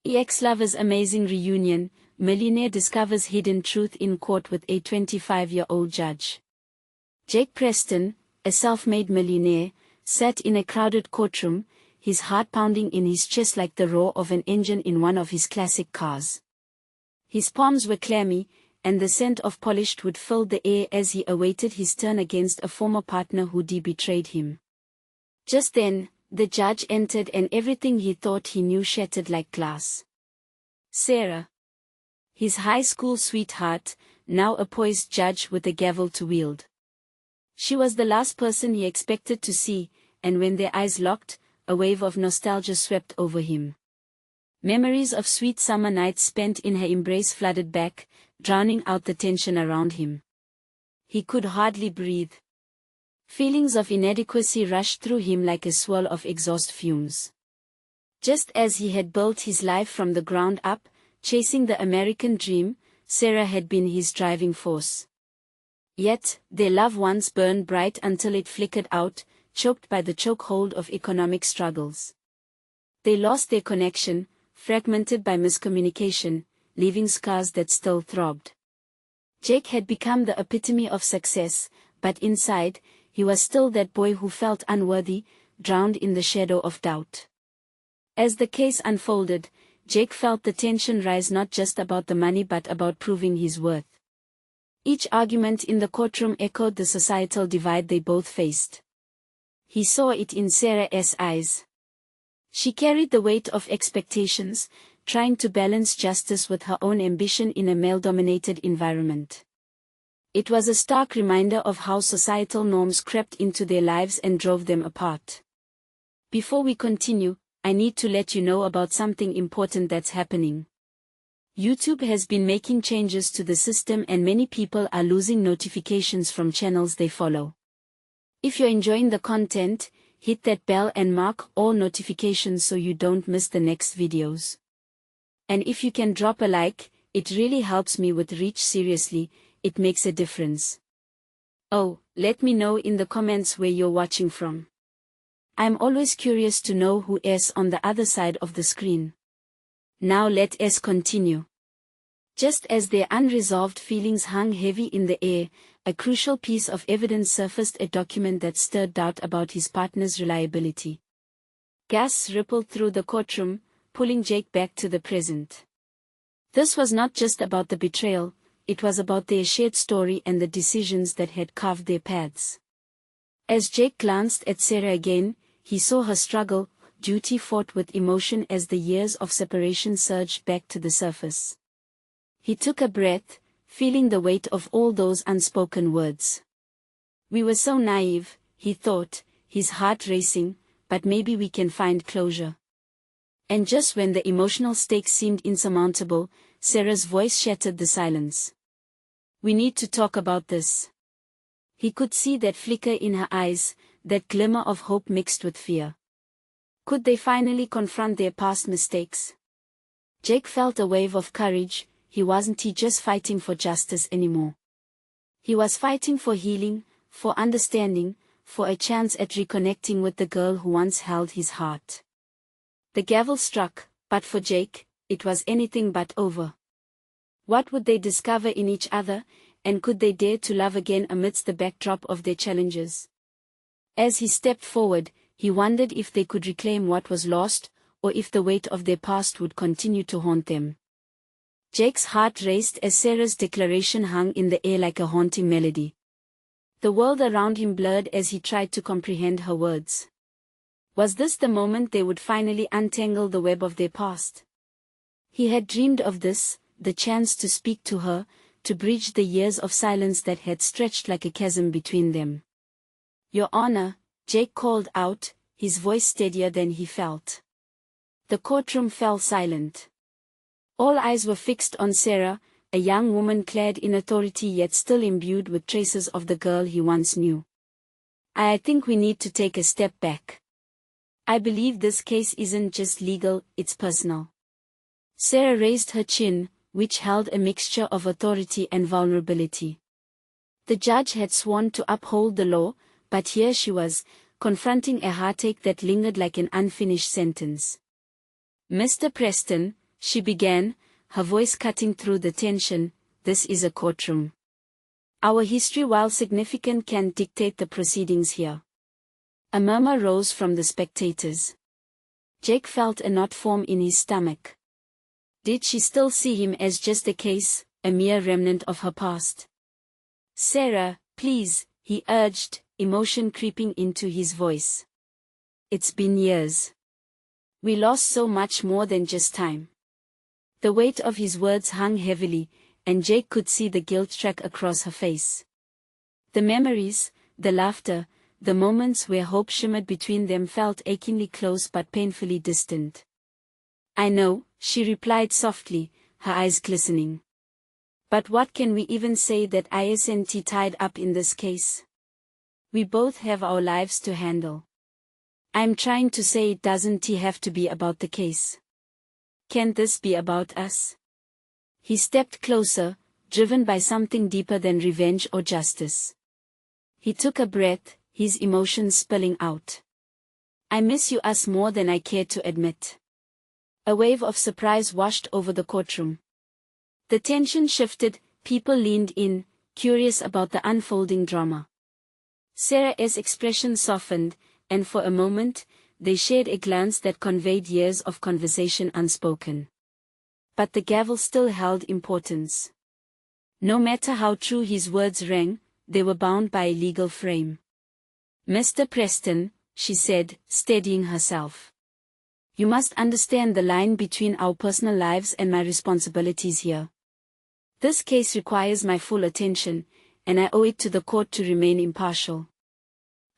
Ex-lovers' amazing reunion, Millionaire discovers hidden truth in court with a 25-year-old judge. Jake Preston, a self-made millionaire, sat in a crowded courtroom, his heart pounding in his chest like the roar of an engine in one of his classic cars. His palms were clammy, and the scent of polished wood filled the air as he awaited his turn against a former partner who betrayed him. Just then, the judge entered and everything he thought he knew shattered like glass. Sarah, his high school sweetheart, now a poised judge with a gavel to wield. She was the last person he expected to see, and when their eyes locked, a wave of nostalgia swept over him. Memories of sweet summer nights spent in her embrace flooded back, drowning out the tension around him. He could hardly breathe. Feelings of inadequacy rushed through him like a swirl of exhaust fumes. Just as he had built his life from the ground up, chasing the American dream, Sarah had been his driving force. Yet, their love once burned bright until it flickered out, choked by the chokehold of economic struggles. They lost their connection, fragmented by miscommunication, leaving scars that still throbbed. Jake had become the epitome of success, but inside, he was still that boy who felt unworthy, drowned in the shadow of doubt. As the case unfolded, Jake felt the tension rise, not just about the money but about proving his worth. Each argument in the courtroom echoed the societal divide they both faced. He saw it in Sarah's eyes. She carried the weight of expectations, trying to balance justice with her own ambition in a male-dominated environment. It was a stark reminder of how societal norms crept into their lives and drove them apart. Before we continue, I need to let you know about something important that's happening. YouTube has been making changes to the system and many people are losing notifications from channels they follow. If you're enjoying the content, hit that bell and mark all notifications so you don't miss the next videos. And if you can drop a like, it really helps me with reach. Seriously, it makes a difference. Oh, let me know in the comments where you're watching from. I'm always curious to know who is on the other side of the screen. Now let us continue. Just as their unresolved feelings hung heavy in the air, a crucial piece of evidence surfaced, a document that stirred doubt about his partner's reliability. Gasps rippled through the courtroom, pulling Jake back to the present. This was not just about the betrayal, it was about their shared story and the decisions that had carved their paths. As Jake glanced at Sarah again, he saw her struggle, duty fought with emotion as the years of separation surged back to the surface. He took a breath, feeling the weight of all those unspoken words. We were so naive, he thought, his heart racing, but maybe we can find closure. And just when the emotional stakes seemed insurmountable, Sarah's voice shattered the silence. We need to talk about this. He could see that flicker in her eyes, that glimmer of hope mixed with fear. Could they finally confront their past mistakes? Jake felt a wave of courage. He wasn't just fighting for justice anymore. He was fighting for healing, for understanding, for a chance at reconnecting with the girl who once held his heart. The gavel struck, but for Jake, it was anything but over. What would they discover in each other, and could they dare to love again amidst the backdrop of their challenges? As he stepped forward, he wondered if they could reclaim what was lost, or if the weight of their past would continue to haunt them. Jake's heart raced as Sarah's declaration hung in the air like a haunting melody. The world around him blurred as he tried to comprehend her words. Was this the moment they would finally untangle the web of their past? He had dreamed of this, the chance to speak to her, to bridge the years of silence that had stretched like a chasm between them. Your Honor, Jake called out, his voice steadier than he felt. The courtroom fell silent. All eyes were fixed on Sarah, a young woman clad in authority yet still imbued with traces of the girl he once knew. I think we need to take a step back. I believe this case isn't just legal, it's personal. Sarah raised her chin, which held a mixture of authority and vulnerability. The judge had sworn to uphold the law, but here she was, confronting a heartache that lingered like an unfinished sentence. Mr. Preston, she began, her voice cutting through the tension, "This is a courtroom. Our history, while significant, can dictate the proceedings here." A murmur rose from the spectators. Jake felt a knot form in his stomach. Did she still see him as just a case, a mere remnant of her past? "Sarah, please," he urged, emotion creeping into his voice. "It's been years. We lost so much more than just time." The weight of his words hung heavily, and Jake could see the guilt track across her face. The memories, the laughter, the moments where hope shimmered between them felt achingly close but painfully distant. "I know," she replied softly, her eyes glistening. "But what can we even say that isn't tied up in this case? We both have our lives to handle." "I'm trying to say, it doesn't have to be about the case. Can this be about us?" He stepped closer, driven by something deeper than revenge or justice. He took a breath, his emotions spilling out. "I miss you us more than I care to admit." A wave of surprise washed over the courtroom. The tension shifted, people leaned in, curious about the unfolding drama. Sarah's expression softened, and for a moment, they shared a glance that conveyed years of conversation unspoken. But the gavel still held importance. No matter how true his words rang, they were bound by a legal frame. "Mr. Preston," she said, steadying herself. "You must understand the line between our personal lives and my responsibilities here. This case requires my full attention, and I owe it to the court to remain impartial."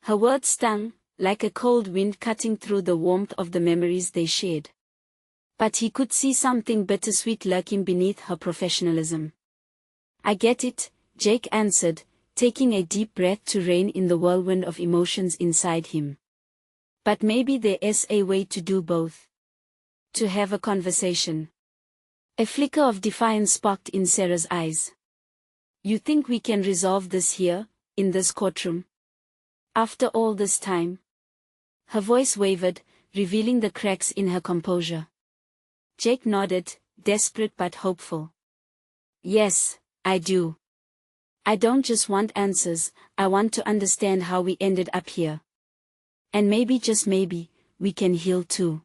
Her words stung, like a cold wind cutting through the warmth of the memories they shared. But he could see something bittersweet lurking beneath her professionalism. "I get it," Jake answered, taking a deep breath to rein in the whirlwind of emotions inside him. "But maybe there's a way to do both. To have a conversation." A flicker of defiance sparked in Sarah's eyes. "You think we can resolve this here, in this courtroom? After all this time?" Her voice wavered, revealing the cracks in her composure. Jake nodded, desperate but hopeful. "Yes, I do. I don't just want answers, I want to understand how we ended up here. And maybe, just maybe, we can heal too."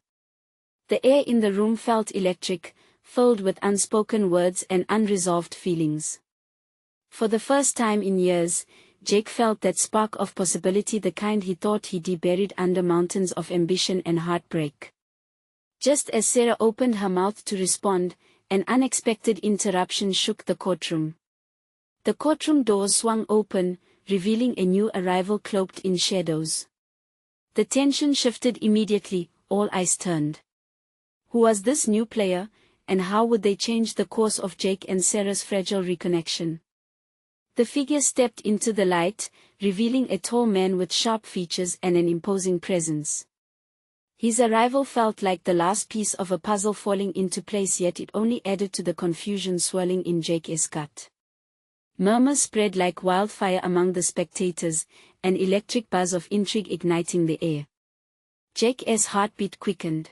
The air in the room felt electric, filled with unspoken words and unresolved feelings. For the first time in years, Jake felt that spark of possibility, the kind he thought he'd buried under mountains of ambition and heartbreak. Just as Sarah opened her mouth to respond, an unexpected interruption shook the courtroom. The courtroom doors swung open, revealing a new arrival cloaked in shadows. The tension shifted immediately, all eyes turned. Who was this new player, and how would they change the course of Jake and Sarah's fragile reconnection? The figure stepped into the light, revealing a tall man with sharp features and an imposing presence. His arrival felt like the last piece of a puzzle falling into place, yet it only added to the confusion swirling in Jake's gut. Murmurs spread like wildfire among the spectators, an electric buzz of intrigue igniting the air. Jake's heartbeat quickened.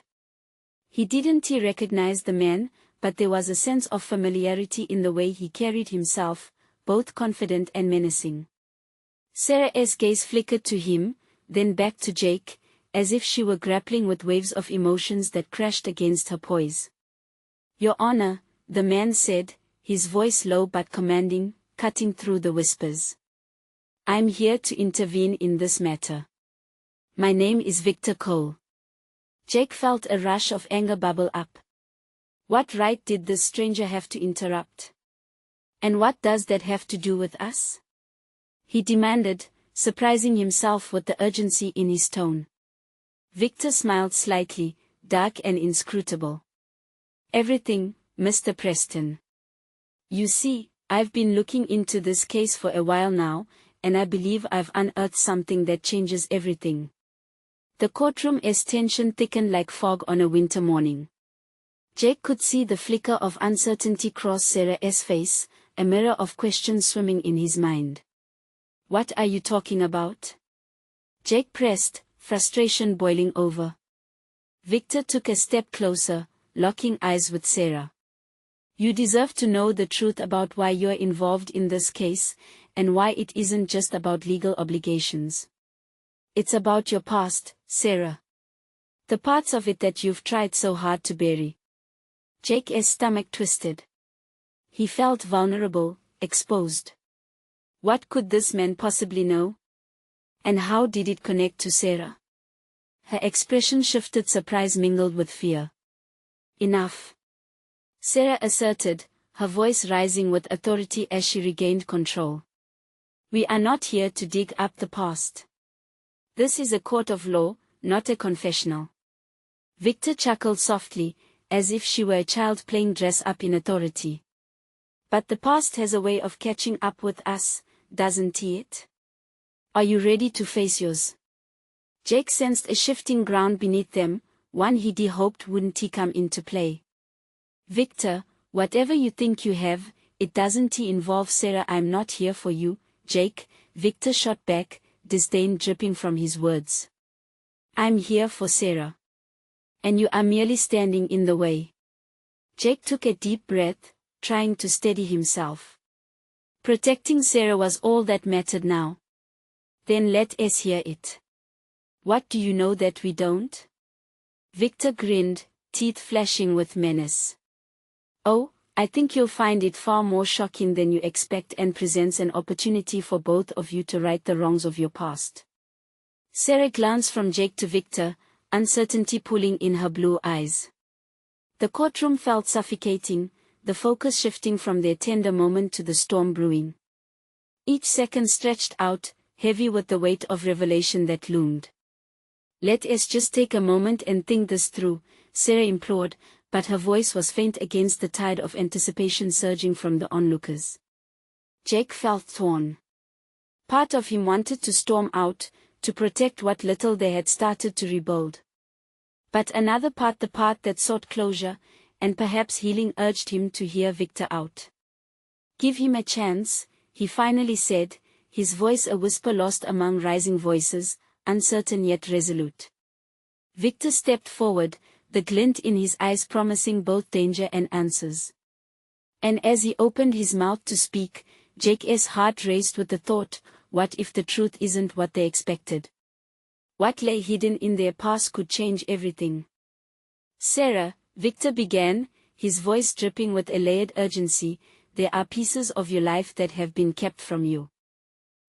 He didn't recognize the man, but there was a sense of familiarity in the way he carried himself, both confident and menacing. Sarah's gaze flickered to him, then back to Jake, as if she were grappling with waves of emotions that crashed against her poise. "Your Honor," the man said, his voice low but commanding, cutting through the whispers. "I'm here to intervene in this matter. My name is Victor Cole." Jake felt a rush of anger bubble up. What right did this stranger have to interrupt? "And what does that have to do with us?" he demanded, surprising himself with the urgency in his tone. Victor smiled slightly, dark and inscrutable. "Everything, Mr. Preston. You see, I've been looking into this case for a while now, and I believe I've unearthed something that changes everything." The courtroom's tension thickened like fog on a winter morning. Jake could see the flicker of uncertainty cross Sarah's face, a mirror of questions swimming in his mind. "What are you talking about?" Jake pressed, frustration boiling over. Victor took a step closer, locking eyes with Sarah. You deserve to know the truth about why you're involved in this case, and why it isn't just about legal obligations. It's about your past, Sarah. The parts of it that you've tried so hard to bury. Jake's stomach twisted. He felt vulnerable, exposed. What could this man possibly know? And how did it connect to Sarah? Her expression shifted, surprise mingled with fear. Enough, Sarah asserted, her voice rising with authority as she regained control. We are not here to dig up the past. This is a court of law, not a confessional. Victor chuckled softly, as if she were a child playing dress-up in authority. But the past has a way of catching up with us, doesn't it? Are you ready to face yours? Jake sensed a shifting ground beneath them, one he'd hoped wouldn't come into play. Victor, whatever you think you have, it doesn't involve Sarah. I'm not here for you, Jake, Victor shot back, disdain dripping from his words. I'm here for Sarah. And you are merely standing in the way. Jake took a deep breath, trying to steady himself. Protecting Sarah was all that mattered now. Then let us hear it. What do you know that we don't? Victor grinned, teeth flashing with menace. Oh, I think you'll find it far more shocking than you expect, and presents an opportunity for both of you to right the wrongs of your past. Sarah glanced from Jake to Victor, uncertainty pulling in her blue eyes. The courtroom felt suffocating, the focus shifting from their tender moment to the storm brewing. Each second stretched out, heavy with the weight of revelation that loomed. Let us just take a moment and think this through, Sarah implored, but her voice was faint against the tide of anticipation surging from the onlookers. Jake felt torn. Part of him wanted to storm out, to protect what little they had started to rebuild. But another part, the part that sought closure, and perhaps healing, urged him to hear Victor out. Give him a chance, he finally said, his voice a whisper lost among rising voices, uncertain yet resolute. Victor stepped forward, the glint in his eyes promising both danger and answers. And as he opened his mouth to speak, Jake's heart raced with the thought, what if the truth isn't what they expected? What lay hidden in their past could change everything. Sarah, Victor began, his voice dripping with a layered urgency, there are pieces of your life that have been kept from you.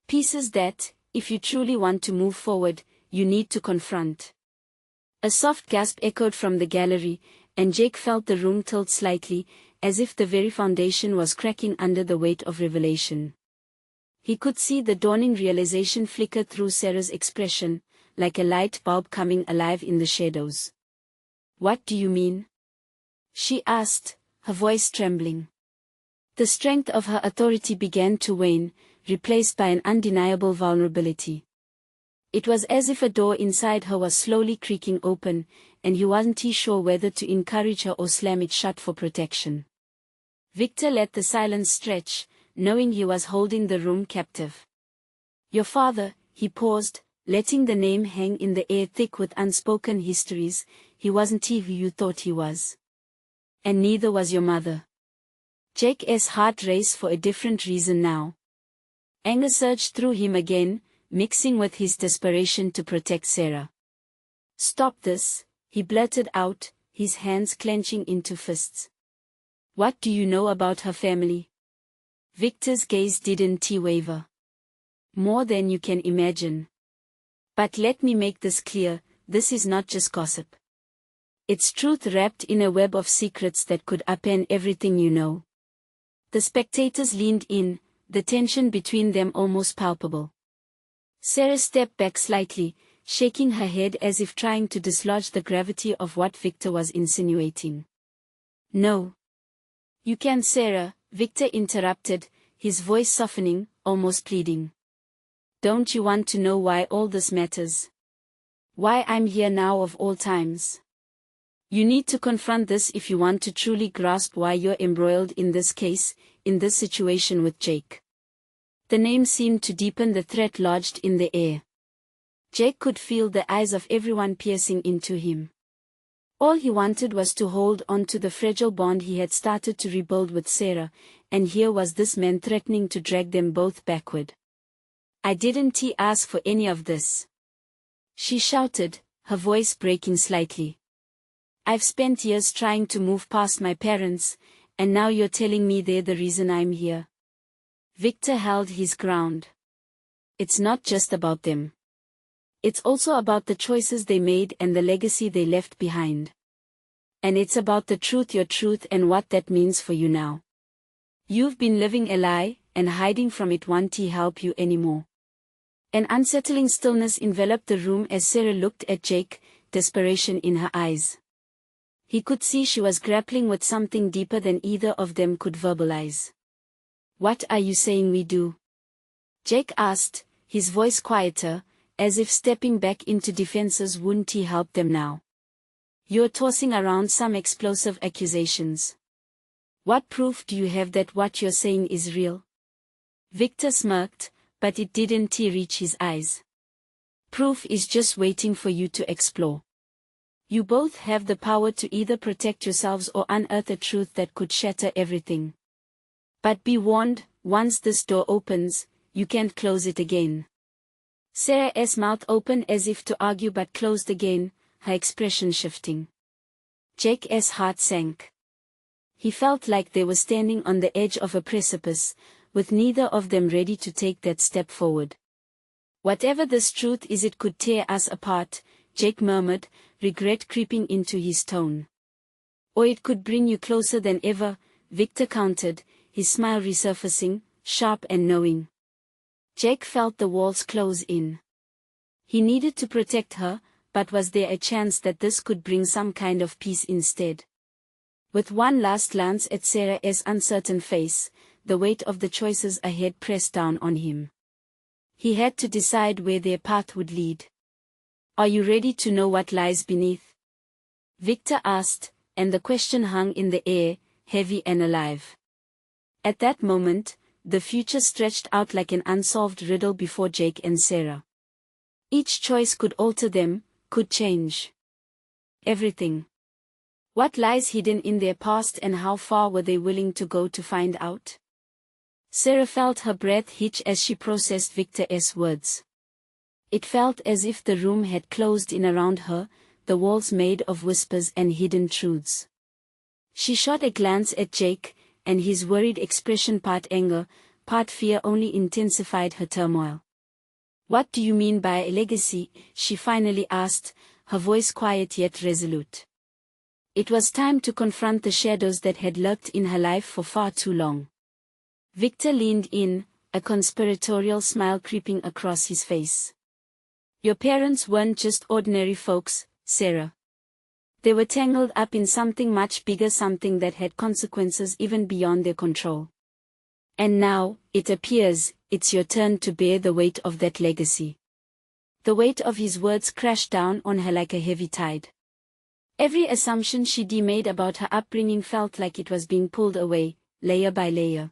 Pieces that, if you truly want to move forward, you need to confront. A soft gasp echoed from the gallery, and Jake felt the room tilt slightly, as if the very foundation was cracking under the weight of revelation. He could see the dawning realization flicker through Sarah's expression, like a light bulb coming alive in the shadows. What do you mean? She asked, her voice trembling. The strength of her authority began to wane, replaced by an undeniable vulnerability. It was as if a door inside her was slowly creaking open, and he wasn't sure whether to encourage her or slam it shut for protection. Victor let the silence stretch, knowing he was holding the room captive. Your father, he paused, letting the name hang in the air thick with unspoken histories, he wasn't who you thought he was. And neither was your mother. Jake's heart raced for a different reason now. Anger surged through him again, mixing with his desperation to protect Sarah. Stop this, he blurted out, his hands clenching into fists. What do you know about her family? Victor's gaze didn't waver. More than you can imagine. But let me make this clear, this is not just gossip. It's truth wrapped in a web of secrets that could upend everything you know. The spectators leaned in, the tension between them almost palpable. Sarah stepped back slightly, shaking her head as if trying to dislodge the gravity of what Victor was insinuating. No. You can't, Sarah, Victor interrupted, his voice softening, almost pleading. Don't you want to know why all this matters? Why I'm here now of all times? You need to confront this if you want to truly grasp why you're embroiled in this case, in this situation with Jake. The name seemed to deepen the threat lodged in the air. Jake could feel the eyes of everyone piercing into him. All he wanted was to hold on to the fragile bond he had started to rebuild with Sarah, and here was this man threatening to drag them both backward. "I didn't ask for any of this," she shouted, her voice breaking slightly. "I've spent years trying to move past my parents, and now you're telling me they're the reason I'm here." Victor held his ground. "It's not just about them. It's also about the choices they made and the legacy they left behind. And it's about the truth, your truth, and what that means for you now. You've been living a lie, and hiding from it won't help you anymore." An unsettling stillness enveloped the room as Sarah looked at Jake, desperation in her eyes. He could see she was grappling with something deeper than either of them could verbalize. "What are you saying we do?" Jake asked, his voice quieter, as if stepping back into defenses wouldn't help them now. "You're tossing around some explosive accusations. What proof do you have that what you're saying is real?" Victor smirked, but it didn't reach his eyes. "Proof is just waiting for you to explore. You both have the power to either protect yourselves or unearth a truth that could shatter everything. But be warned, once this door opens, you can't close it again." Sarah's mouth opened as if to argue but closed again, her expression shifting. Jake's heart sank. He felt like they were standing on the edge of a precipice, with neither of them ready to take that step forward. "Whatever this truth is, it could tear us apart," Jake murmured, regret creeping into his tone. "Or it could bring you closer than ever," Victor countered, his smile resurfacing, sharp and knowing. Jake felt the walls close in. He needed to protect her, but was there a chance that this could bring some kind of peace instead? With one last glance at Sarah's uncertain face, the weight of the choices ahead pressed down on him. He had to decide where their path would lead. "Are you ready to know what lies beneath?" Victor asked, and the question hung in the air, heavy and alive. At that moment, the future stretched out like an unsolved riddle before Jake and Sarah. Each choice could alter them, could change everything. What lies hidden in their past, and how far were they willing to go to find out? Sarah felt her breath hitch as she processed Victor's words. It felt as if the room had closed in around her, the walls made of whispers and hidden truths. She shot a glance at Jake, and his worried expression, part anger, part fear, only intensified her turmoil. "What do you mean by a legacy?" she finally asked, her voice quiet yet resolute. It was time to confront the shadows that had lurked in her life for far too long. Victor leaned in, a conspiratorial smile creeping across his face. "Your parents weren't just ordinary folks, Sarah. They were tangled up in something much bigger, something that had consequences even beyond their control. And now, it appears, it's your turn to bear the weight of that legacy." The weight of his words crashed down on her like a heavy tide. Every assumption she'd made about her upbringing felt like it was being pulled away, layer by layer.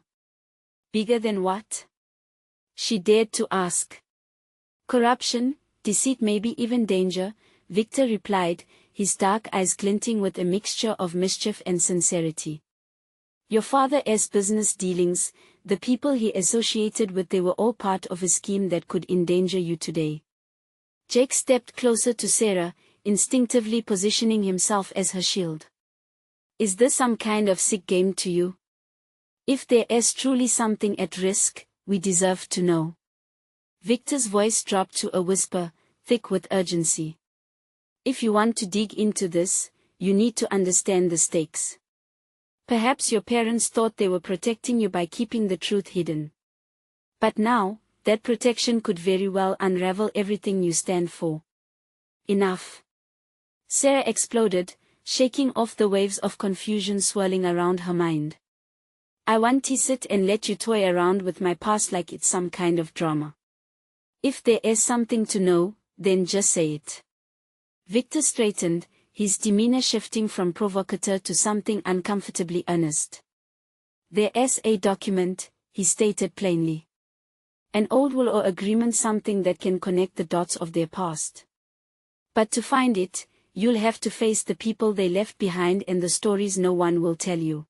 "Bigger than what?" she dared to ask. "Corruption, deceit, maybe even danger," Victor replied, his dark eyes glinting with a mixture of mischief and sincerity. "Your father's business dealings, the people he associated with, they were all part of a scheme that could endanger you today." Jake stepped closer to Sarah, instinctively positioning himself as her shield. "Is this some kind of sick game to you? If there is truly something at risk, we deserve to know." Victor's voice dropped to a whisper, thick with urgency. "If you want to dig into this, you need to understand the stakes. Perhaps your parents thought they were protecting you by keeping the truth hidden. But now, that protection could very well unravel everything you stand for." "Enough!" Sarah exploded, shaking off the waves of confusion swirling around her mind. "I want to sit and let you toy around with my past like it's some kind of drama. If there is something to know, then just say it." Victor straightened, his demeanor shifting from provocateur to something uncomfortably earnest. "There is a document," he stated plainly. "An old will or agreement, something that can connect the dots of their past. But to find it, You'll have to face the people they left behind and the stories no one will tell you.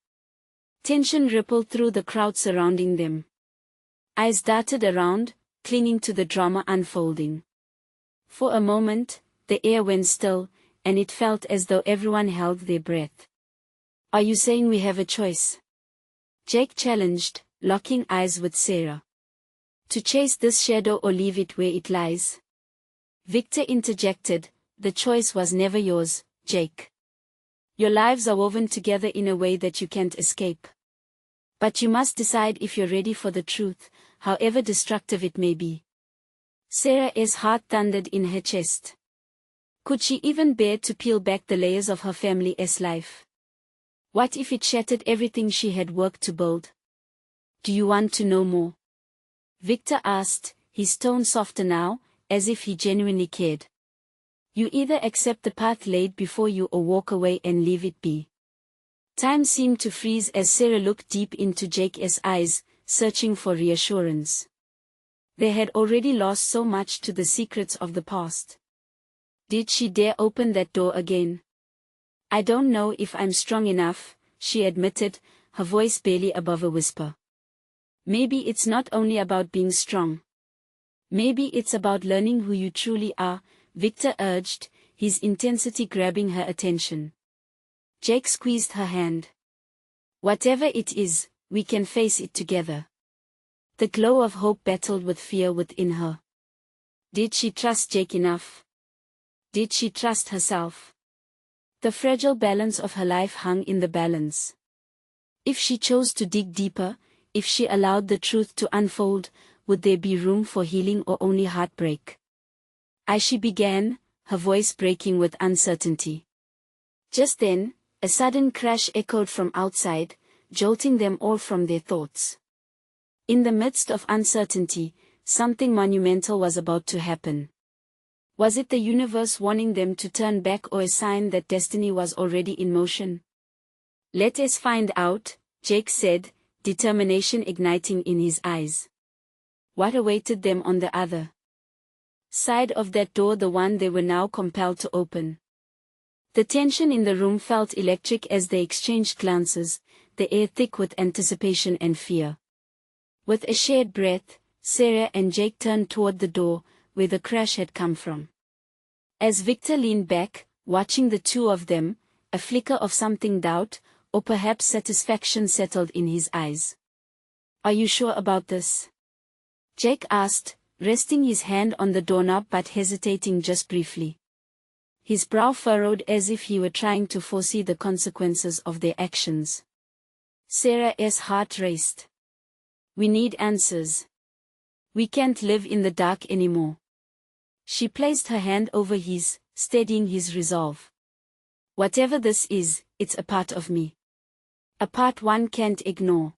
Tension rippled through the crowd surrounding them. Eyes darted around, clinging to the drama unfolding. For a moment, the air went still, and it felt as though everyone held their breath. Are you saying we have a choice? Jake challenged, locking eyes with Sarah. To chase this shadow or leave it where it lies? Victor interjected, the choice was never yours, Jake. Your lives are woven together in a way that you can't escape. But you must decide if you're ready for the truth, however destructive it may be. Sarah's heart thundered in her chest. Could she even bear to peel back the layers of her family's life? What if it shattered everything she had worked to build? Do you want to know more? Victor asked, his tone softer now, as if he genuinely cared. You either accept the path laid before you or walk away and leave it be. Time seemed to freeze as Sarah looked deep into Jake's eyes, searching for reassurance. They had already lost so much to the secrets of the past. Did she dare open that door again? I don't know if I'm strong enough, she admitted, her voice barely above a whisper. Maybe it's not only about being strong. Maybe it's about learning who you truly are, Victor urged, his intensity grabbing her attention. Jake squeezed her hand. Whatever it is, we can face it together. The glow of hope battled with fear within her. Did she trust Jake enough? Did she trust herself? The fragile balance of her life hung in the balance. If she chose to dig deeper, if she allowed the truth to unfold, would there be room for healing or only heartbreak? As she began, her voice breaking with uncertainty. Just then, a sudden crash echoed from outside, jolting them all from their thoughts. In the midst of uncertainty, something monumental was about to happen. Was it the universe warning them to turn back or a sign that destiny was already in motion? Let us find out, Jake said, determination igniting in his eyes. What awaited them on the other side of that door, the one they were now compelled to open? The tension in the room felt electric as they exchanged glances, the air thick with anticipation and fear. With a shared breath, Sarah and Jake turned toward the door, where the crash had come from. As Victor leaned back, watching the two of them, a flicker of something doubt, or perhaps satisfaction settled in his eyes. Are you sure about this? Jake asked, resting his hand on the doorknob but hesitating just briefly. His brow furrowed as if he were trying to foresee the consequences of their actions. Sarah's heart raced. We need answers. We can't live in the dark anymore. She placed her hand over his, steadying his resolve. Whatever this is, it's a part of me. A part one can't ignore.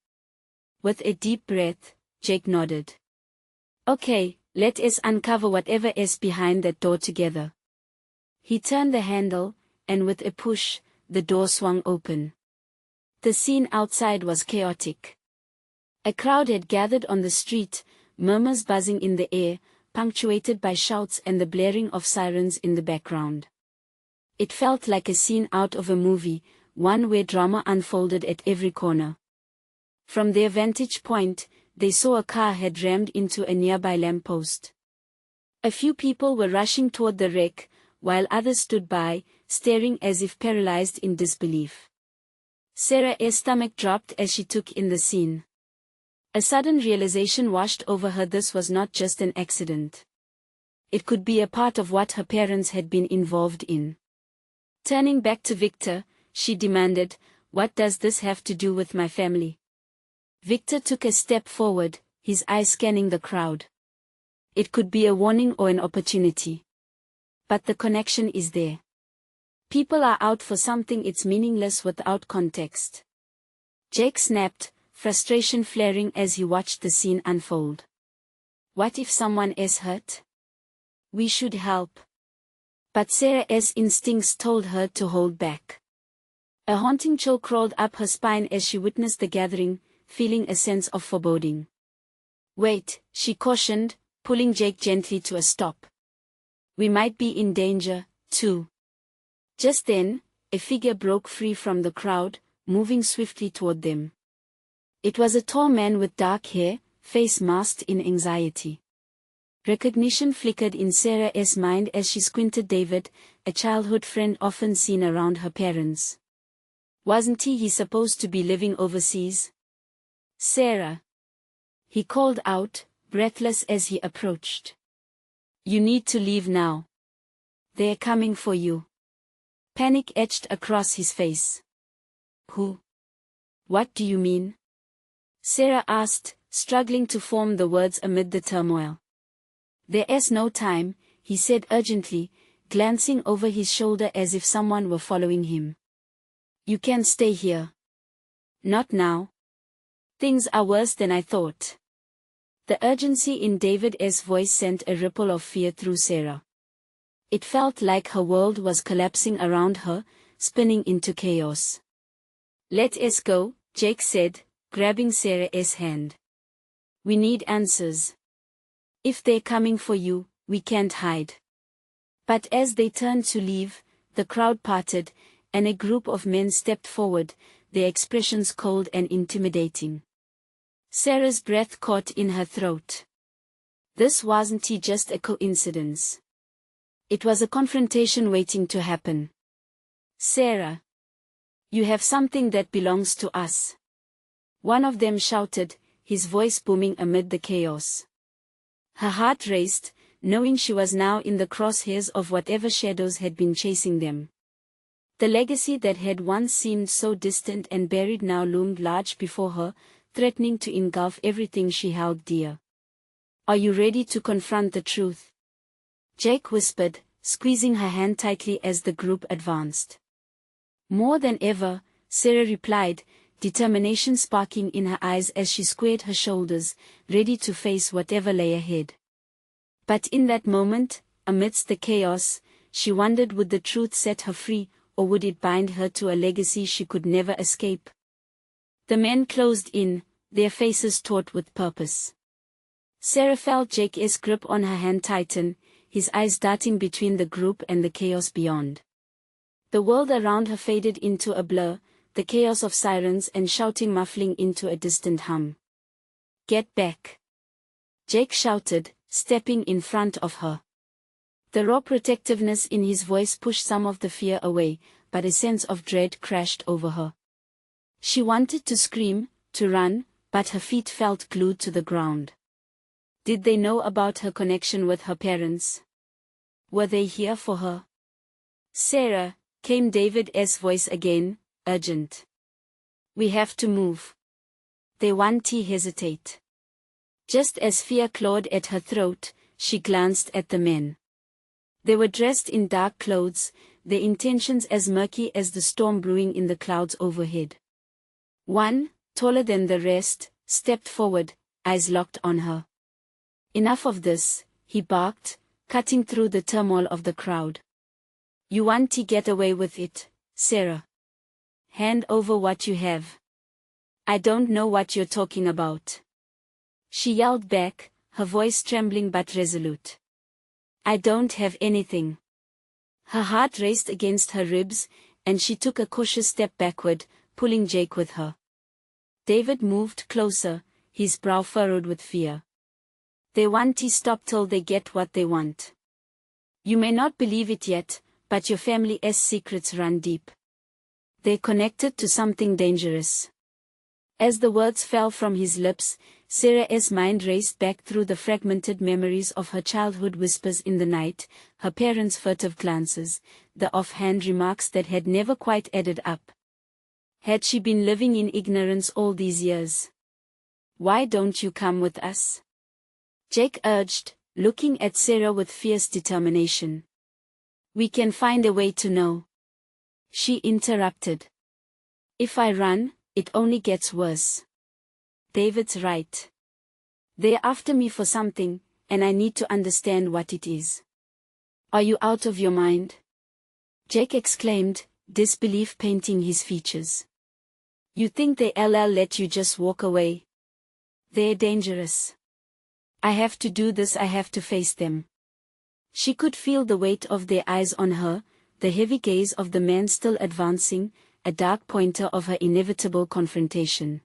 With a deep breath, Jake nodded. Okay, let us uncover whatever is behind that door together. He turned the handle, and with a push, the door swung open. The scene outside was chaotic. A crowd had gathered on the street, murmurs buzzing in the air, punctuated by shouts and the blaring of sirens in the background. It felt like a scene out of a movie, one where drama unfolded at every corner. From their vantage point, they saw a car had rammed into a nearby lamppost. A few people were rushing toward the wreck, while others stood by, staring as if paralyzed in disbelief. Sarah's stomach dropped as she took in the scene. A sudden realization washed over her. This was not just an accident. It could be a part of what her parents had been involved in. Turning back to Victor, she demanded, "What does this have to do with my family?" Victor took a step forward, his eyes scanning the crowd. It could be a warning or an opportunity. But the connection is there. People are out for something. It's meaningless without context. Jake snapped, frustration flaring as he watched the scene unfold. What if someone is hurt? We should help. But Sarah's instincts told her to hold back. A haunting chill crawled up her spine as she witnessed the gathering, feeling a sense of foreboding. Wait, she cautioned, pulling Jake gently to a stop. We might be in danger, too. Just then, a figure broke free from the crowd, moving swiftly toward them. It was a tall man with dark hair, face masked in anxiety. Recognition flickered in Sarah's mind as she squinted. David, a childhood friend often seen around her parents. Wasn't he supposed to be living overseas? Sarah, he called out, breathless as he approached. You need to leave now. They're coming for you. Panic etched across his face. Who? What do you mean? Sarah asked, struggling to form the words amid the turmoil. There's no time, he said urgently, glancing over his shoulder as if someone were following him. You can't stay here. Not now. Things are worse than I thought. The urgency in David's voice sent a ripple of fear through Sarah. It felt like her world was collapsing around her, spinning into chaos. Let us go, Jake said, grabbing Sarah's hand. We need answers. If they're coming for you, we can't hide. But as they turned to leave, the crowd parted, and a group of men stepped forward, their expressions cold and intimidating. Sarah's breath caught in her throat. This wasn't just a coincidence. It was a confrontation waiting to happen. Sarah, you have something that belongs to us. One of them shouted, his voice booming amid the chaos. Her heart raced, knowing she was now in the crosshairs of whatever shadows had been chasing them. The legacy that had once seemed so distant and buried now loomed large before her, threatening to engulf everything she held dear. Are you ready to confront the truth? Jake whispered, squeezing her hand tightly as the group advanced. More than ever, Sarah replied, determination sparking in her eyes as she squared her shoulders, ready to face whatever lay ahead. But in that moment, amidst the chaos, she wondered, would the truth set her free, or would it bind her to a legacy she could never escape? The men closed in, their faces taut with purpose. Sarah felt Jake's grip on her hand tighten, his eyes darting between the group and the chaos beyond. The world around her faded into a blur, the chaos of sirens and shouting muffling into a distant hum. Get back! Jake shouted, stepping in front of her. The raw protectiveness in his voice pushed some of the fear away, but a sense of dread crashed over her. She wanted to scream, to run, but her feet felt glued to the ground. Did they know about her connection with her parents? Were they here for her? Sarah, came David's voice again, urgent. We have to move. They won't hesitate. Just as fear clawed at her throat, she glanced at the men. They were dressed in dark clothes, their intentions as murky as the storm brewing in the clouds overhead. One, taller than the rest, stepped forward, eyes locked on her. Enough of this, he barked, cutting through the turmoil of the crowd. You want to get away with it, Sarah? Hand over what you have. I don't know what you're talking about. She yelled back, her voice trembling but resolute. I don't have anything. Her heart raced against her ribs, and she took a cautious step backward, pulling Jake with her. David moved closer, his brow furrowed with fear. They won't stop till they get what they want. You may not believe it yet, but your family's secrets run deep. They're connected to something dangerous. As the words fell from his lips, Sarah's mind raced back through the fragmented memories of her childhood, whispers in the night, her parents' furtive glances, the offhand remarks that had never quite added up. Had she been living in ignorance all these years? Why don't you come with us? Jake urged, looking at Sarah with fierce determination. We can find a way to know. She interrupted. If I run, it only gets worse. David's right. They're after me for something, and I need to understand what it is. Are you out of your mind? Jake exclaimed, disbelief painting his features. You think they'll let you just walk away? They're dangerous. I have to do this, I have to face them. She could feel the weight of their eyes on her, the heavy gaze of the man still advancing, a dark pointer of her inevitable confrontation.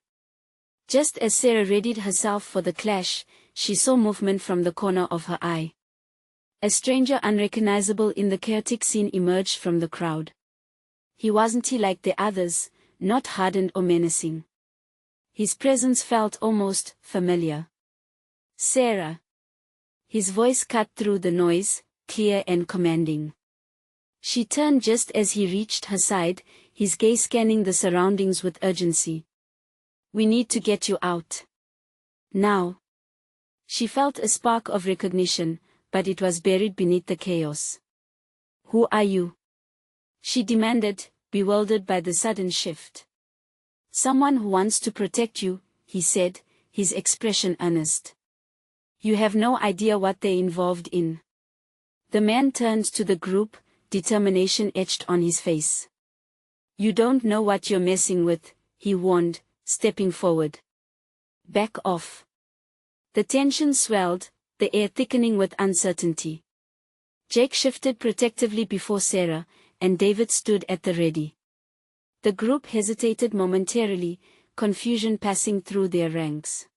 Just as Sarah readied herself for the clash, she saw movement from the corner of her eye. A stranger unrecognizable in the chaotic scene emerged from the crowd. He wasn't like the others, not hardened or menacing. His presence felt almost familiar. "Sarah." His voice cut through the noise, clear and commanding. She turned just as he reached her side, his gaze scanning the surroundings with urgency. "We need to get you out. Now." She felt a spark of recognition, but it was buried beneath the chaos. "Who are you?" she demanded, bewildered by the sudden shift. "Someone who wants to protect you," he said, his expression earnest. "You have no idea what they're involved in." The man turned to the group, determination etched on his face. "You don't know what you're messing with," he warned, stepping forward. "Back off." The tension swelled, the air thickening with uncertainty. Jake shifted protectively before Sarah, and David stood at the ready. The group hesitated momentarily, confusion passing through their ranks.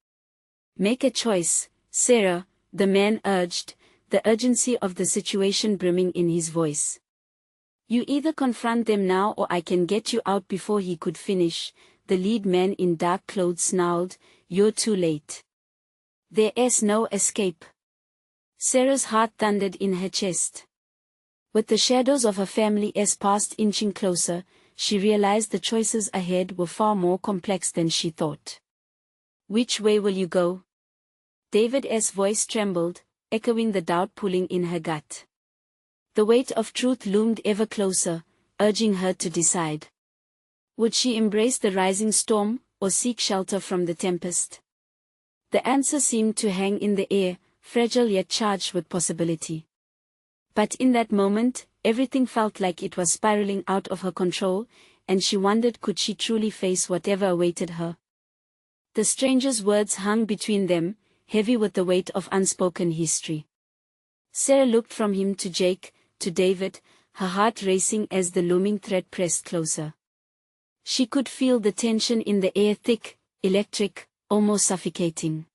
"Make a choice, Sarah," the man urged, the urgency of the situation brimming in his voice. "You either confront them now or I can get you out." Before he could finish, the lead man in dark clothes snarled, "You're too late. There is no escape." Sarah's heart thundered in her chest. With the shadows of her family's past inching closer, she realized the choices ahead were far more complex than she thought. "Which way will you go?" David's voice trembled, echoing the doubt pulling in her gut. The weight of truth loomed ever closer, urging her to decide. Would she embrace the rising storm, or seek shelter from the tempest? The answer seemed to hang in the air, fragile yet charged with possibility. But in that moment, everything felt like it was spiraling out of her control, and she wondered could she truly face whatever awaited her. The stranger's words hung between them, heavy with the weight of unspoken history. Sarah looked from him to Jake, to David, her heart racing as the looming threat pressed closer. She could feel the tension in the air, thick, electric, almost suffocating.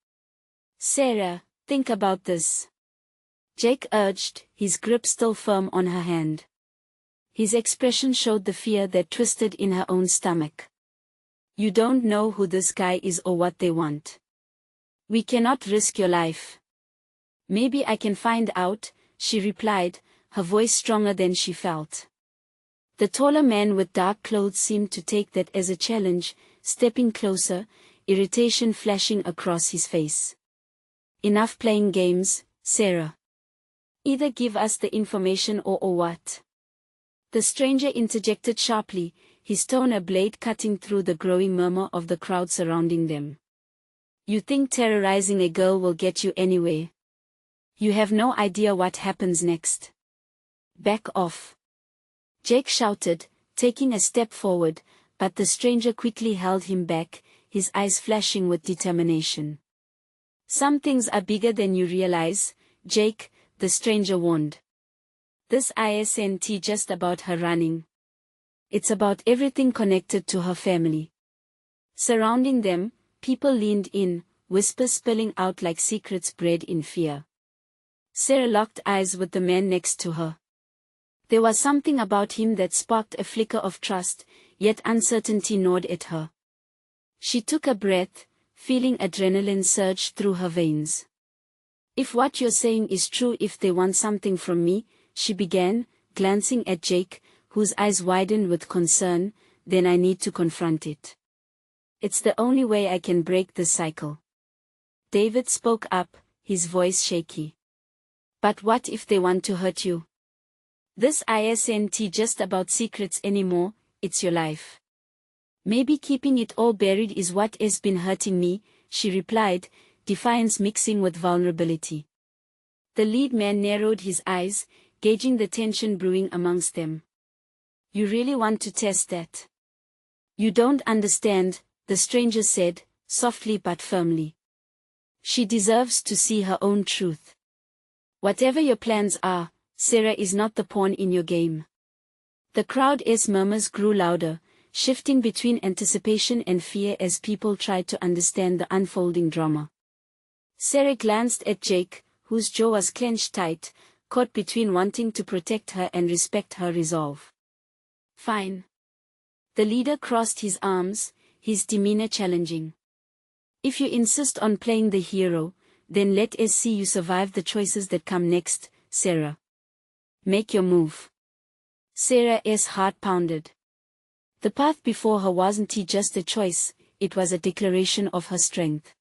"Sarah, think about this," Jake urged, his grip still firm on her hand. His expression showed the fear that twisted in her own stomach. "You don't know who this guy is or what they want. We cannot risk your life." "Maybe I can find out," she replied, her voice stronger than she felt. The taller man with dark clothes seemed to take that as a challenge, stepping closer, irritation flashing across his face. "Enough playing games, Sarah. Either give us the information or what?" The stranger interjected sharply, his tone a blade cutting through the growing murmur of the crowd surrounding them. "You think terrorizing a girl will get you anywhere? You have no idea what happens next. Back off." Jake shouted, taking a step forward, but the stranger quickly held him back, his eyes flashing with determination. "Some things are bigger than you realize, Jake," the stranger warned. "This isn't just about her running. It's about everything connected to her family." Surrounding them, people leaned in, whispers spilling out like secrets bred in fear. Sarah locked eyes with the man next to her. There was something about him that sparked a flicker of trust, yet uncertainty gnawed at her. She took a breath, feeling adrenaline surge through her veins. "If what you're saying is true, if they want something from me," she began, glancing at Jake, whose eyes widened with concern, "then I need to confront it. It's the only way I can break this cycle." David spoke up, his voice shaky. "But what if they want to hurt you? This isn't just about secrets anymore, it's your life." "Maybe keeping it all buried is what has been hurting me," she replied, defiance mixing with vulnerability. The lead man narrowed his eyes, gauging the tension brewing amongst them. "You really want to test that?" "You don't understand," the stranger said, softly but firmly. "She deserves to see her own truth. Whatever your plans are, Sarah is not the pawn in your game." The crowd's murmurs grew louder, shifting between anticipation and fear as people tried to understand the unfolding drama. Sarah glanced at Jake, whose jaw was clenched tight, caught between wanting to protect her and respect her resolve. Fine. The leader crossed his arms, his demeanor challenging. If you insist on playing the hero, then let us see you survive the choices that come next, Sarah. Make your move. Sarah's heart pounded. The path before her wasn't just a choice, it was a declaration of her strength.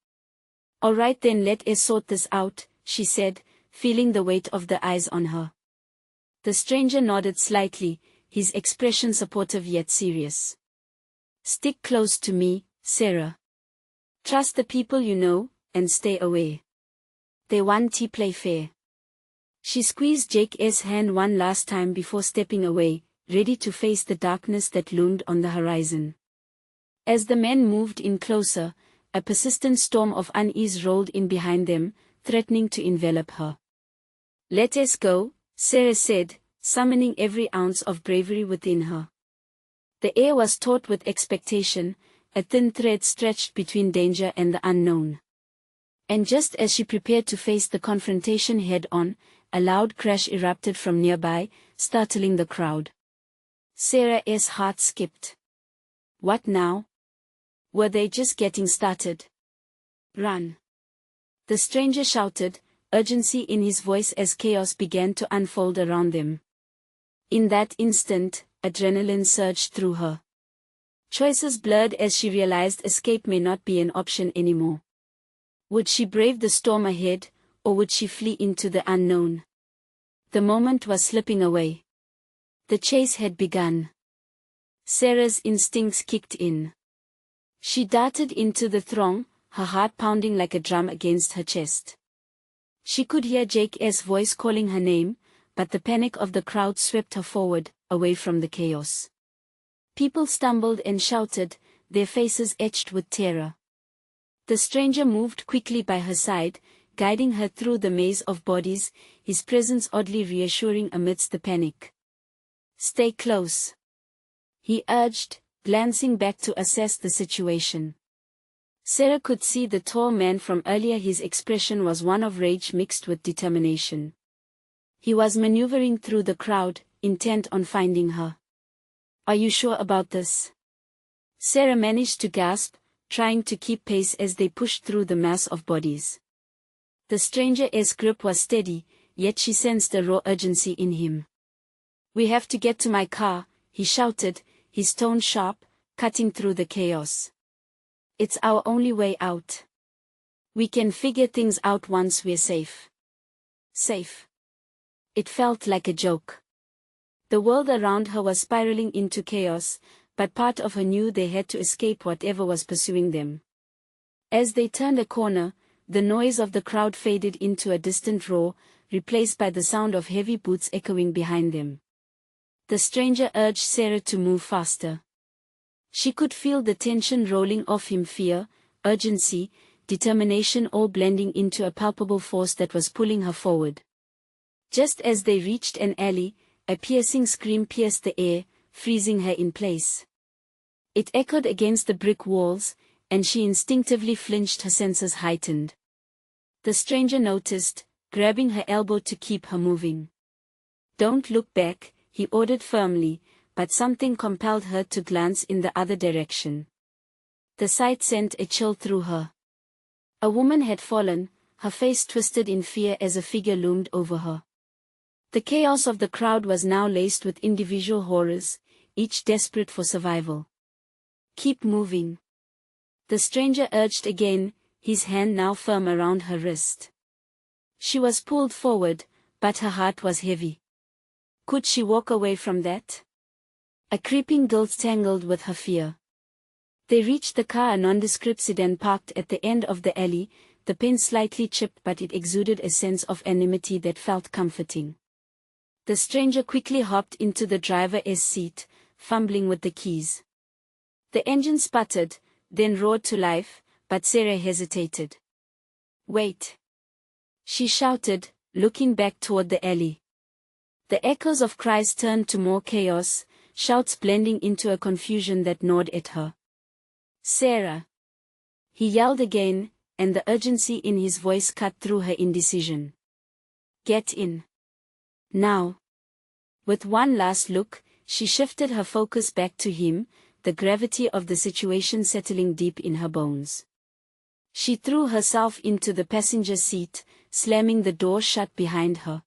All right then, let us sort this out, she said, feeling the weight of the eyes on her. The stranger nodded slightly, his expression supportive yet serious. Stick close to me, Sarah. Trust the people you know, and stay away. They want to play fair. She squeezed Jake's hand one last time before stepping away, ready to face the darkness that loomed on the horizon. As the men moved in closer, a persistent storm of unease rolled in behind them, threatening to envelop her. Let us go, Sarah said, summoning every ounce of bravery within her. The air was taut with expectation, a thin thread stretched between danger and the unknown. And just as she prepared to face the confrontation head-on, a loud crash erupted from nearby, startling the crowd. Sarah's heart skipped. What now? Were they just getting started? Run! The stranger shouted, urgency in his voice as chaos began to unfold around them. In that instant, adrenaline surged through her. Choices blurred as she realized escape may not be an option anymore. Would she brave the storm ahead, or would she flee into the unknown? The moment was slipping away. The chase had begun. Sarah's instincts kicked in. She darted into the throng, her heart pounding like a drum against her chest. She could hear Jake's voice calling her name, but the panic of the crowd swept her forward, away from the chaos. People stumbled and shouted, their faces etched with terror. The stranger moved quickly by her side, guiding her through the maze of bodies, his presence oddly reassuring amidst the panic. Stay close, he urged, glancing back to assess the situation. Sarah could see the tall man from earlier. His expression was one of rage mixed with determination. He was maneuvering through the crowd, intent on finding her. Are you sure about this? Sarah managed to gasp, trying to keep pace as they pushed through the mass of bodies. The stranger's grip was steady, yet she sensed a raw urgency in him. We have to get to my car, he shouted, his tone sharp, cutting through the chaos. It's our only way out. We can figure things out once we're safe. Safe. It felt like a joke. The world around her was spiraling into chaos, but part of her knew they had to escape whatever was pursuing them. As they turned a corner, the noise of the crowd faded into a distant roar, replaced by the sound of heavy boots echoing behind them. The stranger urged Sarah to move faster. She could feel the tension rolling off him, fear, urgency, determination all blending into a palpable force that was pulling her forward. Just as they reached an alley, a piercing scream pierced the air, freezing her in place. It echoed against the brick walls, and she instinctively flinched, her senses heightened. The stranger noticed, grabbing her elbow to keep her moving. Don't look back, he ordered firmly, but something compelled her to glance in the other direction. The sight sent a chill through her. A woman had fallen, her face twisted in fear as a figure loomed over her. The chaos of the crowd was now laced with individual horrors, each desperate for survival. Keep moving. The stranger urged again, his hand now firm around her wrist. She was pulled forward, but her heart was heavy. Could she walk away from that? A creeping guilt tangled with her fear. They reached the car, a nondescript sedan parked at the end of the alley, the paint slightly chipped, but it exuded a sense of anonymity that felt comforting. The stranger quickly hopped into the driver's seat, fumbling with the keys. The engine sputtered, then roared to life, but Sarah hesitated. Wait! She shouted, looking back toward the alley. The echoes of cries turned to more chaos, shouts blending into a confusion that gnawed at her. "Sarah!" He yelled again, and the urgency in his voice cut through her indecision. "Get in. Now." With one last look, she shifted her focus back to him, the gravity of the situation settling deep in her bones. She threw herself into the passenger seat, slamming the door shut behind her.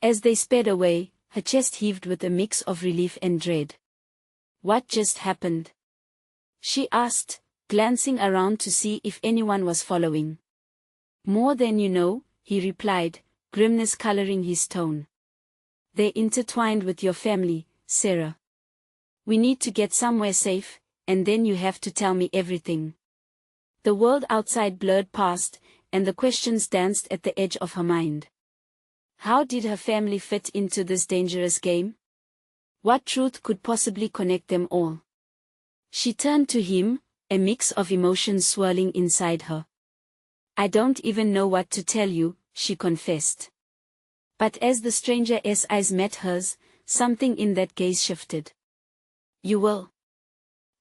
As they sped away, her chest heaved with a mix of relief and dread. "What just happened?" she asked, glancing around to see if anyone was following. "More than you know," he replied, grimness coloring his tone. "They're intertwined with your family, Sarah. We need to get somewhere safe, and then you have to tell me everything." The world outside blurred past, and the questions danced at the edge of her mind. How did her family fit into this dangerous game? What truth could possibly connect them all? She turned to him, a mix of emotions swirling inside her. "I don't even know what to tell you," she confessed. But as the stranger's eyes met hers, something in that gaze shifted. "You will.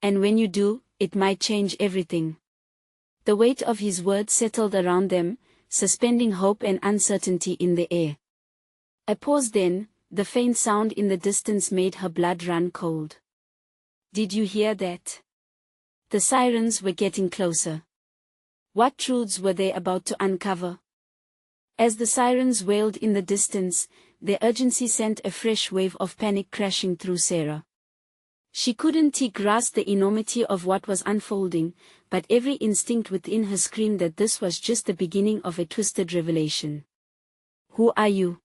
And when you do, it might change everything." The weight of his words settled around them, suspending hope and uncertainty in the air. A pause, then, the faint sound in the distance made her blood run cold. "Did you hear that?" The sirens were getting closer. What truths were they about to uncover? As the sirens wailed in the distance, their urgency sent a fresh wave of panic crashing through Sarah. She couldn't grasp the enormity of what was unfolding, but every instinct within her screamed that this was just the beginning of a twisted revelation. "Who are you?"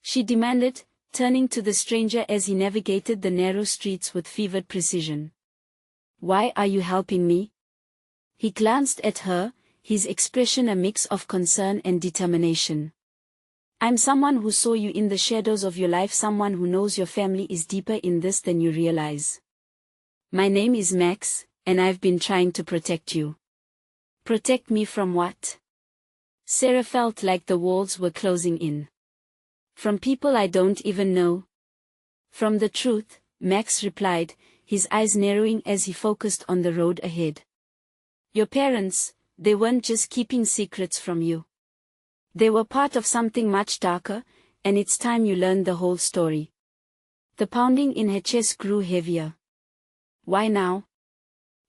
she demanded, turning to the stranger as he navigated the narrow streets with fevered precision. "Why are you helping me?" He glanced at her, his expression a mix of concern and determination. "I'm someone who saw you in the shadows of your life, someone who knows your family is deeper in this than you realize. My name is Max, and I've been trying to protect you." "Protect me from what?" Sarah felt like the walls were closing in. "From people I don't even know." "From the truth," Max replied, his eyes narrowing as he focused on the road ahead. "Your parents, they weren't just keeping secrets from you. They were part of something much darker, and it's time you learned the whole story." The pounding in her chest grew heavier. "Why now?"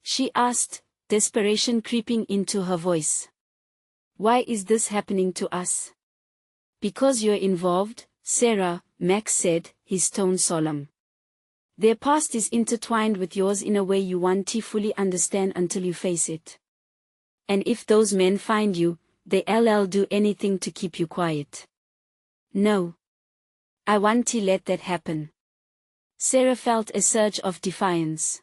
she asked, desperation creeping into her voice. "Why is this happening to us?" "Because you're involved, Sarah," Max said, his tone solemn. "Their past is intertwined with yours in a way you won't fully understand until you face it. And if those men find you, they'll do anything to keep you quiet." "No. I won't let that happen." Sarah felt a surge of defiance.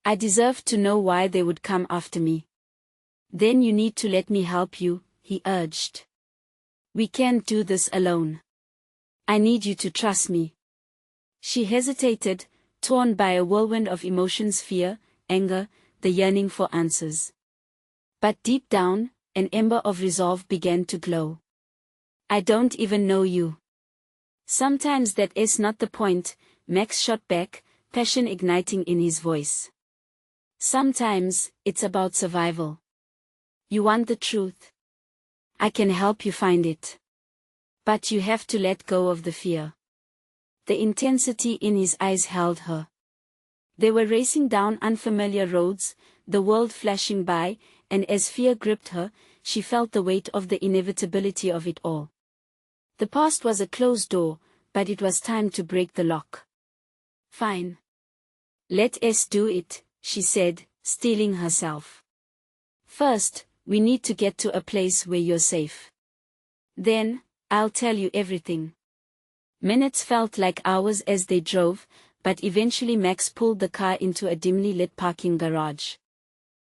"I deserve to know why they would come after me." "Then you need to let me help you," he urged. "We can't do this alone. I need you to trust me." She hesitated, torn by a whirlwind of emotions: fear, anger, the yearning for answers. But deep down, an ember of resolve began to glow. "I don't even know you." "Sometimes that is not the point," Max shot back, passion igniting in his voice. "Sometimes, it's about survival. You want the truth? I can help you find it. But you have to let go of the fear." The intensity in his eyes held her. They were racing down unfamiliar roads, the world flashing by, and as fear gripped her, she felt the weight of the inevitability of it all. The past was a closed door, but it was time to break the lock. "Fine. Let us do it," she said, steeling herself. "First, we need to get to a place where you're safe. Then, I'll tell you everything." Minutes felt like hours as they drove, but eventually Max pulled the car into a dimly lit parking garage.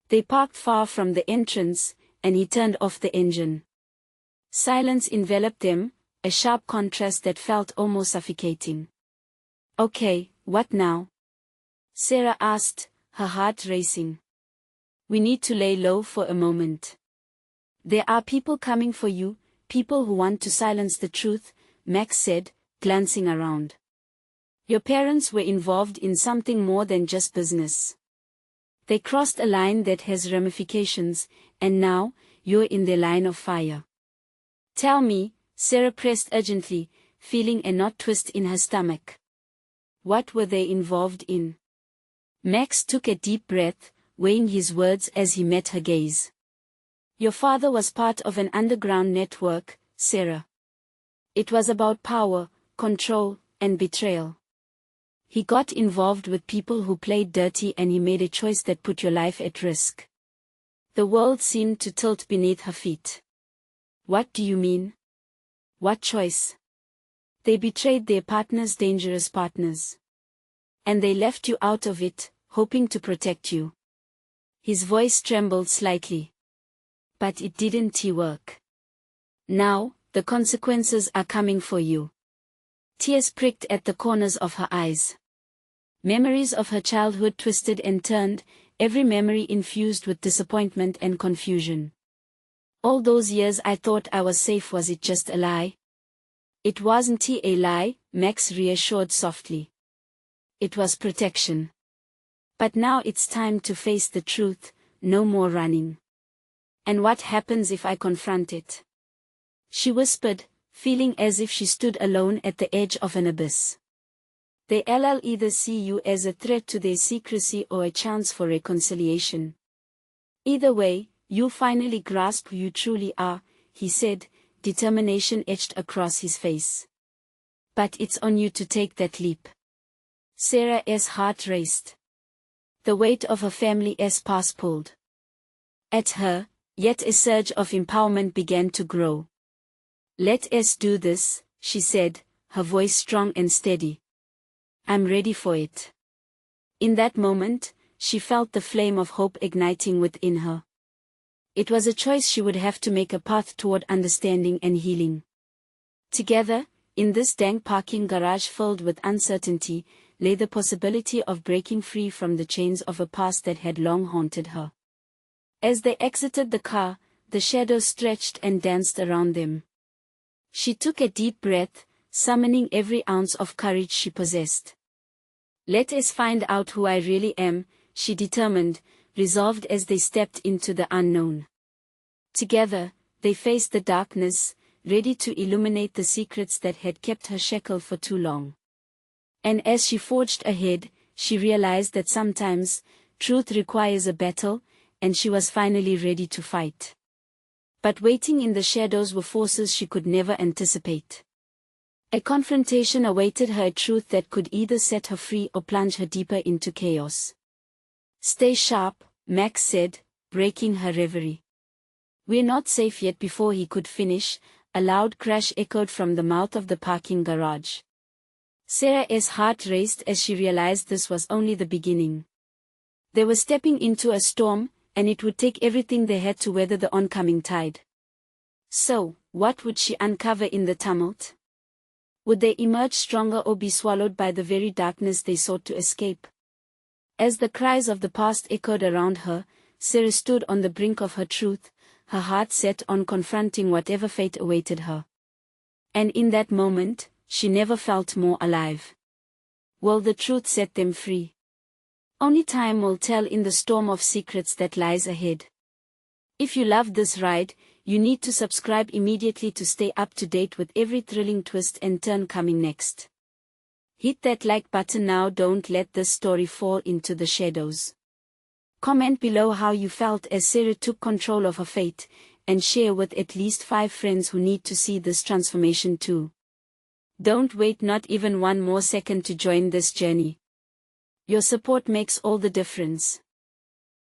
They parked far from the entrance, and he turned off the engine. Silence enveloped them, a sharp contrast that felt almost suffocating. "Okay, what now?" Sarah asked, her heart racing. "We need to lay low for a moment. There are people coming for you, people who want to silence the truth," Max said, glancing around. Your parents were involved in something more than just business. They crossed a line that has ramifications, and now, you're in their line of fire. Tell me, Sarah pressed urgently, feeling a knot twist in her stomach. What were they involved in? Max took a deep breath, weighing his words as he met her gaze. Your father was part of an underground network, Sarah. It was about power, control, and betrayal. He got involved with people who played dirty, and he made a choice that put your life at risk. The world seemed to tilt beneath her feet. What do you mean? What choice? They betrayed their partners, dangerous partners. And they left you out of it, hoping to protect you. His voice trembled slightly. But it didn't work. Now, the consequences are coming for you. Tears pricked at the corners of her eyes. Memories of her childhood twisted and turned, every memory infused with disappointment and confusion. All those years I thought I was safe. Was it just a lie? It wasn't a lie, Max reassured softly. It was protection. But now it's time to face the truth, no more running. And what happens if I confront it? She whispered, feeling as if she stood alone at the edge of an abyss. They'll either see you as a threat to their secrecy or a chance for reconciliation. Either way, you'll finally grasp who you truly are, he said, determination etched across his face. But it's on you to take that leap. Sarah's heart raced. The weight of her family's past pulled at her, yet a surge of empowerment began to grow. Let us do this, she said, her voice strong and steady. I'm ready for it. In that moment, she felt the flame of hope igniting within her. It was a choice she would have to make, a path toward understanding and healing. Together, in this dank parking garage filled with uncertainty, lay the possibility of breaking free from the chains of a past that had long haunted her. As they exited the car, the shadows stretched and danced around them. She took a deep breath, summoning every ounce of courage she possessed. Let us find out who I really am, she determined, resolved as they stepped into the unknown. Together, they faced the darkness, ready to illuminate the secrets that had kept her shackled for too long. And as she forged ahead, she realized that sometimes, truth requires a battle, and she was finally ready to fight. But waiting in the shadows were forces she could never anticipate. A confrontation awaited her, a truth that could either set her free or plunge her deeper into chaos. Stay sharp, Max said, breaking her reverie. We're not safe yet. Before he could finish, a loud crash echoed from the mouth of the parking garage. Sarah's heart raced as she realized this was only the beginning. They were stepping into a storm, and it would take everything they had to weather the oncoming tide. So, what would she uncover in the tumult? Would they emerge stronger or be swallowed by the very darkness they sought to escape? As the cries of the past echoed around her, Sarah stood on the brink of her truth, her heart set on confronting whatever fate awaited her. And in that moment, she never felt more alive. Will the truth set them free? Only time will tell in the storm of secrets that lies ahead. If you loved this ride, you need to subscribe immediately to stay up to date with every thrilling twist and turn coming next. Hit that like button now. Don't let this story fall into the shadows. Comment below how you felt as Sarah took control of her fate, and share with at least 5 friends who need to see this transformation too. Don't wait not even one more second to join this journey. Your support makes all the difference.